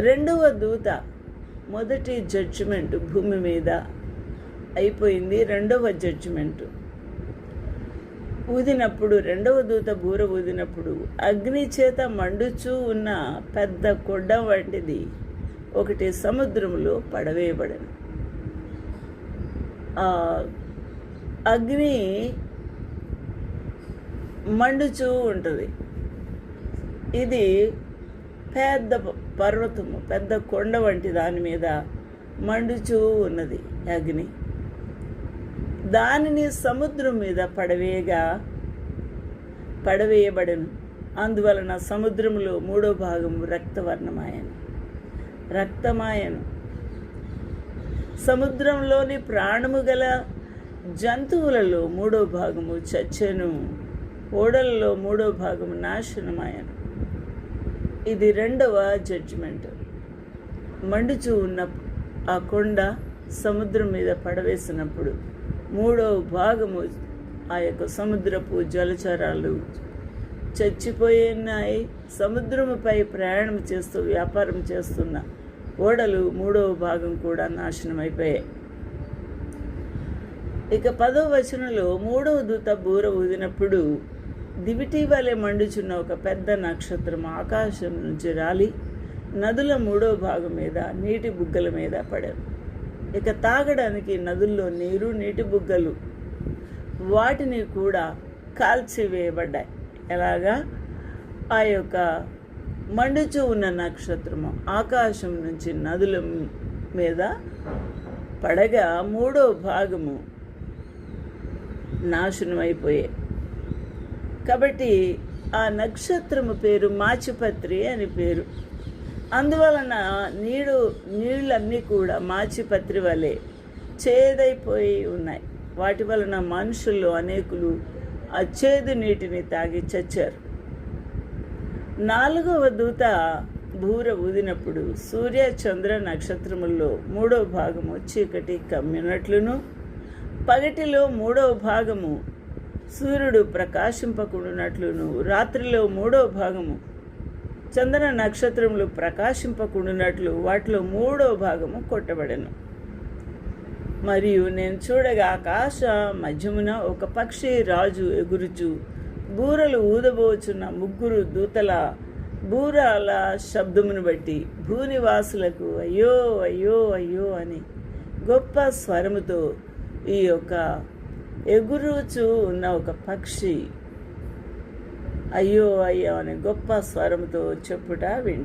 రెండవ దూత మొదటి జడ్జిమెంట్ భూమి మీద అయిపోయింది. రెండవ జడ్జిమెంటు ఊదినప్పుడు, రెండవ దూత బూర ఊదినప్పుడు అగ్ని చేత మండుచూ ఉన్న పెద్ద కొండ వంటిది ఒకటి సముద్రంలో పడవేయబడను. అగ్ని మండుచూ ఉంటుంది. ఇది పెద్ద పర్వతము, పెద్ద కొండ వంటి దాని మీద మండుచూ ఉన్నది అగ్ని. దానిని సముద్రం మీద పడవేయబడను. అందువలన సముద్రంలో 3వ భాగం రక్తమాయను. సముద్రంలోని ప్రాణము గల జంతువులలో 3వ భాగము చచ్చెను. ఓడలలో 3వ భాగము నాశనమాయను. ఇది రెండవ జడ్జిమెంట్. మండుచూ ఉన్న ఆ కొండ సముద్రం మీద పడవేసినప్పుడు 3వ భాగము ఆ యొక్క సముద్రపు జలచరాలు చచ్చిపోయినాయి. సముద్రముపై ప్రయాణం చేస్తూ వ్యాపారం చేస్తున్న ఓడలు 3వ భాగం కూడా నాశనమైపోయాయి. ఇక 10వ వచనంలో 3వ దూత బూర ఊదినప్పుడు దివిటి వలె మండుచున్న ఒక పెద్ద నక్షత్రం ఆకాశం నుంచి రాలి నదుల 3వ భాగం మీద నీటి బుగ్గల మీద పడారు. ఇక తాగడానికి నదుల్లో నీరు, నీటి బుగ్గలు వాటిని కూడా కాల్చివేయబడ్డాయి. ఎలాగా? ఆ యొక్క మండుచూ ఉన్న నక్షత్రము ఆకాశం నుంచి నదుల మీద పడగా 3వ భాగము నాశనమైపోయాయి. కాబట్టి ఆ నక్షత్రము పేరు మాచిపత్రి అని పేరు. అందువలన నీళ్ళన్నీ కూడా మాచిపత్రి వలె చేదైపోయి ఉన్నాయి. వాటి వలన మనుషులు అనేకులు ఆ చేదు నీటిని తాగి చచ్చారు. 4వ దూత బూర ఊదినప్పుడు సూర్య చంద్ర నక్షత్రముల్లో 3వ భాగము చీకటి కమ్మినట్లును, పగటిలో 3వ భాగము సూర్యుడు ప్రకాశింపకుండునట్లును, రాత్రిలో 3వ భాగము చంద్ర నక్షత్రములు ప్రకాశింపకుండునట్లు వాటిలో 3వ భాగము కొట్టబడెను. మరియు నేను చూడగా ఆకాశ మధ్యమున ఒక పక్షి రాజు ఎగురుచు బూరలు ఊదబోచున్న 3 దూతల బూరాల శబ్దమును బట్టి భూనివాసులకు అయ్యో అయ్యో అయ్యో అని గొప్ప స్వరముతో ఈ యొక్క ఎగురుచు ఉన్న ఒక పక్షి అయ్యో అయ్యో అని గొప్ప స్వరముతో చెప్పుట వింటారు.